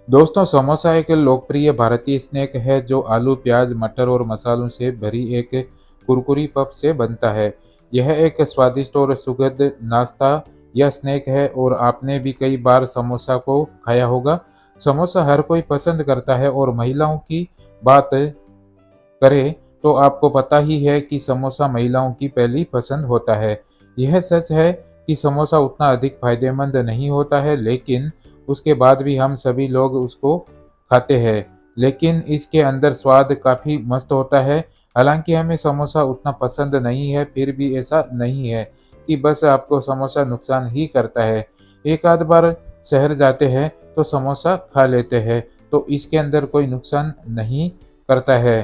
दोस्तों, समोसा एक लोकप्रिय भारतीय स्नैक है जो आलू, प्याज, मटर और मसालों से भरी एक कुरकुरी पफ से बनता है। यह एक स्वादिष्ट और सुखद नाश्ता या स्नैक है और आपने भी कई बार समोसा को खाया होगा। समोसा हर कोई पसंद करता है और महिलाओं की बात करें तो आपको पता ही है कि समोसा महिलाओं की पहली पसंद होता है। यह सच है कि समोसा उतना अधिक फायदेमंद नहीं होता है, लेकिन उसके बाद भी हम सभी लोग उसको खाते हैं। लेकिन इसके अंदर स्वाद काफ़ी मस्त होता है। हालांकि हमें समोसा उतना पसंद नहीं है, फिर भी ऐसा नहीं है कि बस आपको समोसा नुकसान ही करता है। एक आध बार शहर जाते हैं तो समोसा खा लेते हैं, तो इसके अंदर कोई नुकसान नहीं करता है।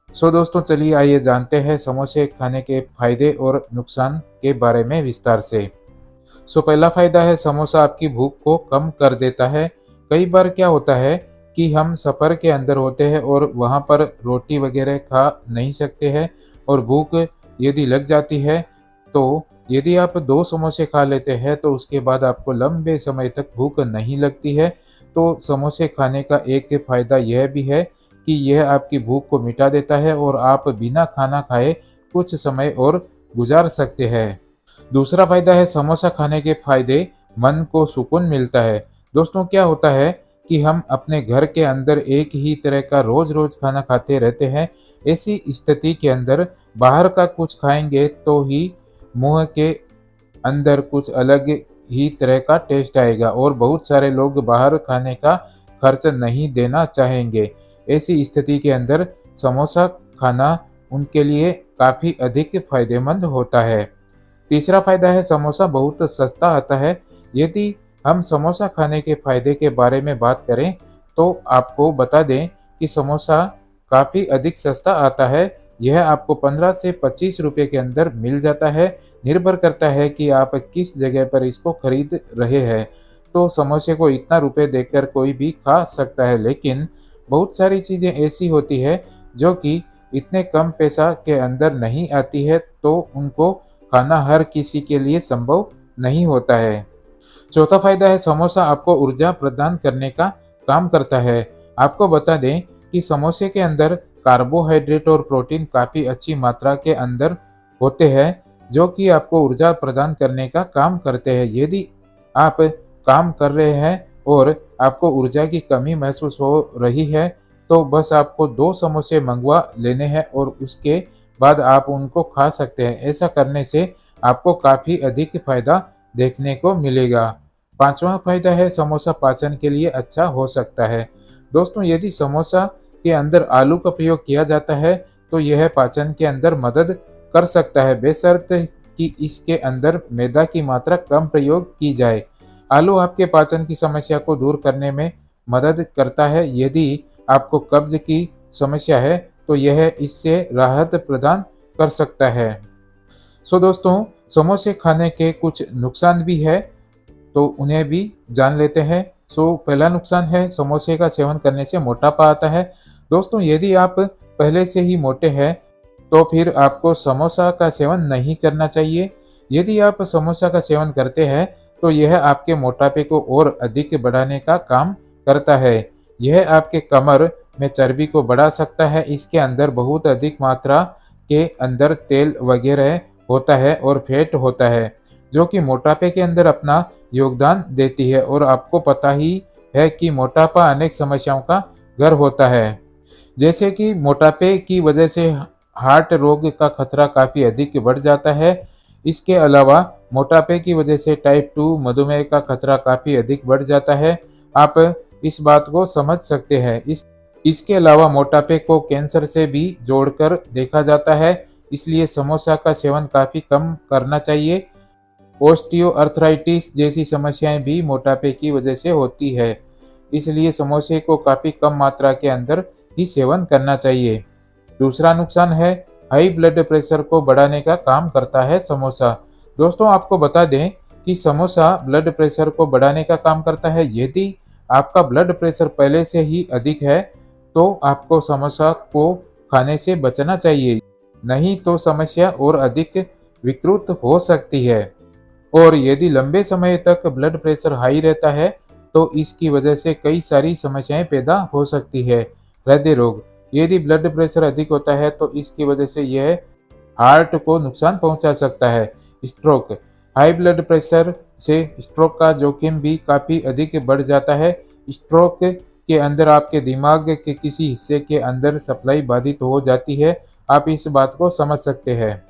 दोस्तों, चलिए आइए जानते हैं समोसे खाने के फायदे और नुकसान के बारे में विस्तार से। पहला फायदा है, समोसा आपकी भूख को कम कर देता है। कई बार क्या होता है कि हम सफ़र के अंदर होते हैं और वहाँ पर रोटी वगैरह खा नहीं सकते हैं और भूख यदि लग जाती है, तो यदि आप 2 समोसे खा लेते हैं तो उसके बाद आपको लंबे समय तक भूख नहीं लगती है। तो समोसे खाने का एक फ़ायदा यह भी है कि यह आपकी भूख को मिटा देता है और आप बिना खाना खाए कुछ समय और गुजार सकते हैं। दूसरा फ़ायदा है, समोसा खाने के फ़ायदे, मन को सुकून मिलता है। दोस्तों, क्या होता है कि हम अपने घर के अंदर एक ही तरह का रोज़-रोज़ खाना खाते रहते हैं। ऐसी स्थिति के अंदर बाहर का कुछ खाएँगे तो ही मुँह के अंदर कुछ अलग ही तरह का टेस्ट आएगा और बहुत सारे लोग बाहर खाने का खर्च नहीं देना चाहेंगे। ऐसी स्थिति के अंदर समोसा खाना उनके लिए काफ़ी अधिक फ़ायदेमंद होता है। तीसरा फ़ायदा है, समोसा बहुत सस्ता आता है। यदि हम समोसा खाने के फ़ायदे के बारे में बात करें, तो आपको बता दें कि समोसा काफ़ी अधिक सस्ता आता है। यह आपको 15 से 25 रुपए के अंदर मिल जाता है। निर्भर करता है कि आप किस जगह पर इसको खरीद रहे हैं। तो समोसे को इतना रुपए देकर कोई भी खा सकता है, लेकिन बहुत सारी चीज़ें ऐसी होती है जो कि इतने कम पैसा के अंदर नहीं आती है, तो उनको खाना हर किसी के लिए संभव नहीं होता है। चौथा फायदा है, समोसा आपको ऊर्जा प्रदान करने का काम करता है। आपको बता दें कि समोसे के अंदर कार्बोहाइड्रेट और प्रोटीन काफ़ी अच्छी मात्रा के अंदर होते हैं, जो कि आपको ऊर्जा प्रदान करने का काम करते हैं। यदि आप काम कर रहे हैं और आपको ऊर्जा की कमी महसूस हो रही है, तो बस आपको 2 समोसे मंगवा लेने हैं और उसके बाद आप उनको खा सकते हैं। ऐसा करने से आपको काफ़ी अधिक फ़ायदा देखने को मिलेगा। पाँचवाँ फ़ायदा है, समोसा पाचन के लिए अच्छा हो सकता है। दोस्तों, यदि समोसा के अंदर आलू का प्रयोग किया जाता है, तो यह पाचन के अंदर मदद कर सकता है, बशर्ते कि इसके अंदर मैदा की मात्रा कम प्रयोग की जाए। आलू आपके पाचन की समस्या को दूर करने में मदद करता है। यदि आपको कब्ज़ की समस्या है, तो यह इससे राहत प्रदान कर सकता है। दोस्तों, समोसे खाने के कुछ नुकसान भी है, तो उन्हें भी जान लेते हैं। पहला नुकसान है, समोसे का सेवन करने से मोटापा आता है। दोस्तों, यदि आप पहले से ही मोटे हैं, तो फिर आपको समोसा का सेवन नहीं करना चाहिए। यदि आप समोसा का सेवन करते हैं, तो यह आपके मोटापे को और अधिक बढ़ाने का काम करता है। यह आपके कमर में चर्बी को बढ़ा सकता है। इसके अंदर बहुत अधिक मात्रा के अंदर तेल वगैरह होता है और फैट होता है, जो कि मोटापे के अंदर अपना योगदान देती है और आपको पता ही है कि मोटापा अनेक समस्याओं का घर होता है। जैसे कि मोटापे की वजह से हार्ट रोग का खतरा काफ़ी अधिक बढ़ जाता है। इसके अलावा मोटापे की वजह से टाइप 2 मधुमेह का खतरा काफ़ी अधिक बढ़ जाता है। आप इस बात को समझ सकते हैं। इसके अलावा मोटापे को कैंसर से भी जोड़कर देखा जाता है, इसलिए समोसा का सेवन काफ़ी कम करना चाहिए। ऑस्टियोआर्थराइटिस जैसी समस्याएं भी मोटापे की वजह से होती है, इसलिए समोसे को काफ़ी कम मात्रा के अंदर ही सेवन करना चाहिए। दूसरा नुकसान है, हाई ब्लड प्रेशर को बढ़ाने का काम करता है समोसा। दोस्तों, आपको बता दें कि समोसा ब्लड प्रेशर को बढ़ाने का काम करता है। यदि आपका ब्लड प्रेशर पहले से ही अधिक है, तो आपको समोसा को खाने से बचना चाहिए, नहीं तो समस्या और अधिक विकृत हो सकती है। और यदि लंबे समय तक ब्लड प्रेशर हाई रहता है, तो इसकी वजह से कई सारी समस्याएं पैदा हो सकती है। हृदय रोग, यदि ब्लड प्रेशर अधिक होता है तो इसकी वजह से यह हार्ट को नुकसान पहुंचा सकता है। स्ट्रोक, हाई ब्लड प्रेशर से स्ट्रोक का जोखिम भी काफ़ी अधिक बढ़ जाता है। स्ट्रोक के अंदर आपके दिमाग के किसी हिस्से के अंदर सप्लाई बाधित हो जाती है। आप इस बात को समझ सकते हैं।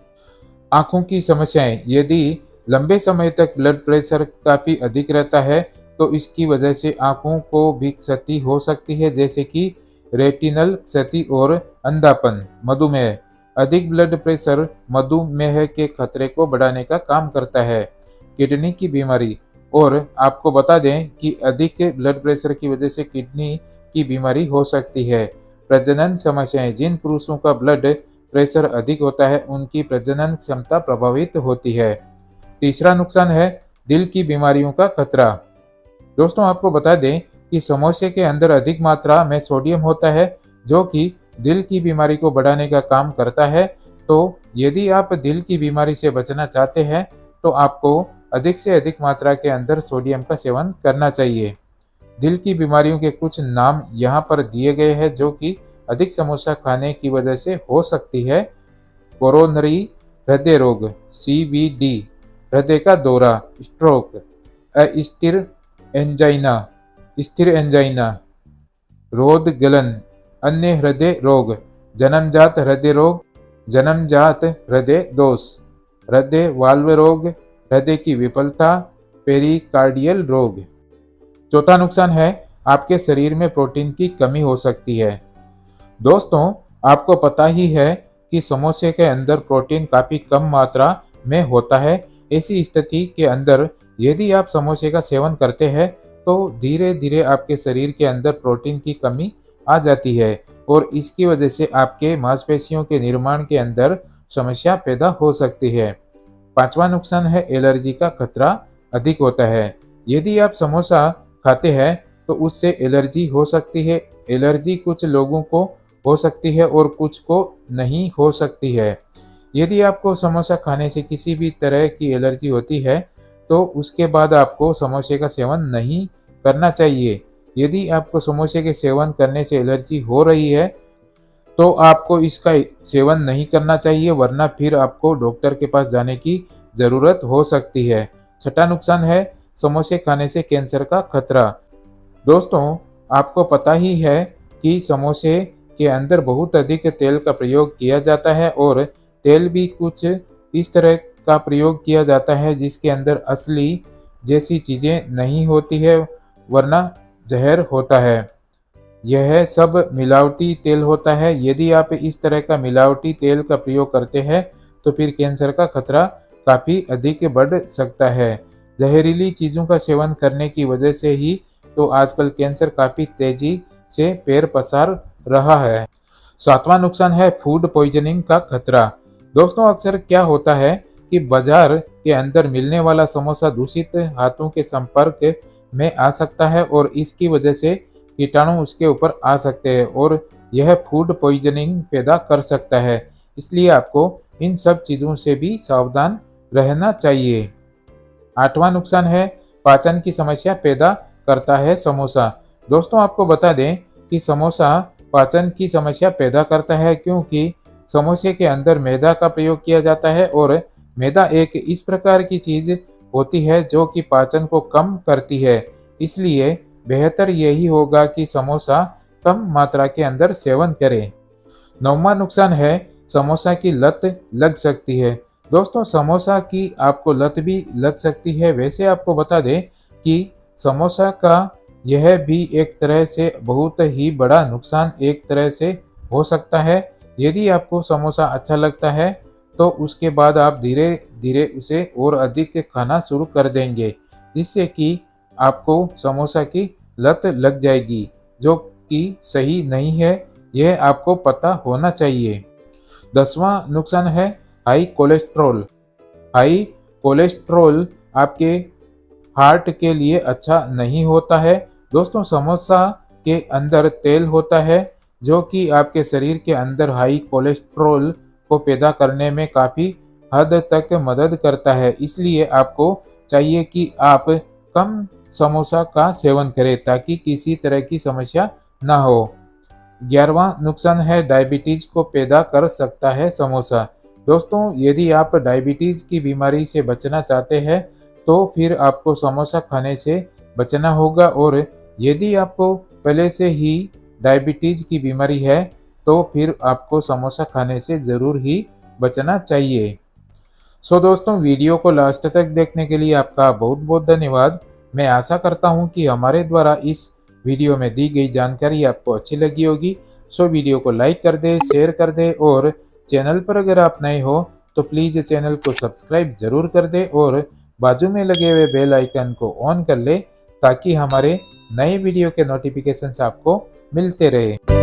आँखों की समस्याएं, यदि लंबे समय तक ब्लड प्रेशर काफ़ी अधिक रहता है तो इसकी वजह से आँखों को भी क्षति हो सकती है, जैसे कि रेटिनल क्षति और अंधापन। मधुमेह, अधिक ब्लड प्रेशर मधुमेह के खतरे को बढ़ाने का काम करता है। किडनी की बीमारी, और आपको बता दें कि अधिक ब्लड प्रेशर की वजह से किडनी की बीमारी हो सकती है। प्रजनन समस्याएं, जिन पुरुषों का ब्लड प्रेशर अधिक होता है उनकी प्रजनन क्षमता प्रभावित होती है। तीसरा नुकसान है दिल की बीमारियों का खतरा। दोस्तों आपको बता दें कि समोसे के अंदर अधिक मात्रा में सोडियम होता है जो कि दिल की बीमारी को बढ़ाने का काम करता है। तो यदि आप दिल की बीमारी से बचना चाहते हैं तो आपको अधिक से अधिक मात्रा के अंदर सोडियम का सेवन करना चाहिए। दिल की बीमारियों के कुछ नाम यहाँ पर दिए गए हैं जो कि अधिक समोसा खाने की वजह से हो सकती है। कोरोनरी हृदय रोग, CVD, हृदय का दौरा, स्ट्रोक, अस्थिर एंजाइना, स्थिर एंजाइना, रोध गलन, अन्य हृदय रोग, जन्मजात हृदय रोग, जन्मजात हृदय दोष, हृदय वाल्व रोग, हृदय की विफलता, पेरिकार्डियल रोग। चौथा नुकसान है आपके शरीर में प्रोटीन की कमी हो सकती है। दोस्तों आपको पता ही है कि समोसे के अंदर प्रोटीन काफ़ी कम मात्रा में होता है। ऐसी स्थिति के अंदर यदि आप समोसे का सेवन करते हैं तो धीरे धीरे आपके शरीर के अंदर प्रोटीन की कमी आ जाती है और इसकी वजह से आपके मांसपेशियों के निर्माण के अंदर समस्या पैदा हो सकती है। पांचवा नुकसान है एलर्जी का खतरा अधिक होता है। यदि आप समोसा खाते हैं तो उससे एलर्जी हो सकती है। एलर्जी कुछ लोगों को हो सकती है और कुछ को नहीं हो सकती है। यदि आपको समोसा खाने से किसी भी तरह की एलर्जी होती है तो उसके बाद आपको समोसे का सेवन नहीं करना चाहिए। यदि आपको समोसे के सेवन करने से एलर्जी हो रही है तो आपको इसका सेवन नहीं करना चाहिए, वरना फिर आपको डॉक्टर के पास जाने की ज़रूरत हो सकती है। छठा नुकसान है समोसे खाने से कैंसर का खतरा। दोस्तों आपको पता ही है कि समोसे के अंदर बहुत अधिक तेल का प्रयोग किया जाता है और तेल भी कुछ इस तरह का प्रयोग किया जाता है जिसके अंदर असली जैसी चीज़ें नहीं होती है, वरना जहर होता है। यह सब मिलावटी तेल होता है। यदि आप इस तरह का मिलावटी तेल का प्रयोग करते हैं तो फिर कैंसर का खतरा काफ़ी अधिक बढ़ सकता है। जहरीली चीज़ों का सेवन करने की वजह से ही तो आजकल कैंसर काफ़ी तेजी से पैर पसार रहा है। सातवां नुकसान है फूड पॉइजनिंग का खतरा। दोस्तों अक्सर क्या होता है कि बाजार के अंदर मिलने वाला समोसा दूषित हाथों के संपर्क में आ सकता है और इसकी वजह से कीटाणु उसके ऊपर आ सकते हैं और यह फूड पॉइजनिंग पैदा कर सकता है। इसलिए आपको इन सब चीज़ों से भी सावधान रहना चाहिए। आठवां नुकसान है पाचन की समस्या पैदा करता है समोसा। दोस्तों आपको बता दें कि समोसा पाचन की समस्या पैदा करता है क्योंकि समोसे के अंदर मैदा का प्रयोग किया जाता है और मैदा एक इस प्रकार की चीज़ होती है जो कि पाचन को कम करती है। इसलिए बेहतर यही होगा कि समोसा कम मात्रा के अंदर सेवन करें। नौवां नुकसान है समोसा की लत लग सकती है। दोस्तों समोसा की आपको लत भी लग सकती है। वैसे आपको बता दें कि समोसा का यह भी एक तरह से बहुत ही बड़ा नुकसान एक तरह से हो सकता है। यदि आपको समोसा अच्छा लगता है तो उसके बाद आप धीरे धीरे उसे और अधिक खाना शुरू कर देंगे जिससे कि आपको समोसा की लत लग जाएगी, जो कि सही नहीं है। यह आपको पता होना चाहिए। 10वां नुकसान है हाई कोलेस्ट्रॉल। हाई कोलेस्ट्रॉल आपके हार्ट के लिए अच्छा नहीं होता है। दोस्तों समोसा के अंदर तेल होता है जो कि आपके शरीर के अंदर हाई कोलेस्ट्रॉल को पैदा करने में काफ़ी हद तक मदद करता है। इसलिए आपको चाहिए कि आप कम समोसा का सेवन करें ताकि किसी तरह की समस्या ना हो। 11वां नुकसान है डायबिटीज को पैदा कर सकता है समोसा। दोस्तों, यदि आप डायबिटीज की बीमारी से बचना चाहते हैं तो फिर आपको समोसा खाने से बचना होगा, और यदि आपको पहले से ही डायबिटीज की बीमारी है तो फिर आपको समोसा खाने से ज़रूर ही बचना चाहिए। दोस्तों, वीडियो को लास्ट तक देखने के लिए आपका बहुत बहुत धन्यवाद। मैं आशा करता हूँ कि हमारे द्वारा इस वीडियो में दी गई जानकारी आपको अच्छी लगी होगी। वीडियो को लाइक कर दें, शेयर कर दें, और चैनल पर अगर आप नए हो तो प्लीज़ चैनल को सब्सक्राइब ज़रूर कर दें और बाजू में लगे हुए बेल आइकन को ऑन कर ले ताकि हमारे नए वीडियो के नोटिफिकेशंस आपको मिलते रहे।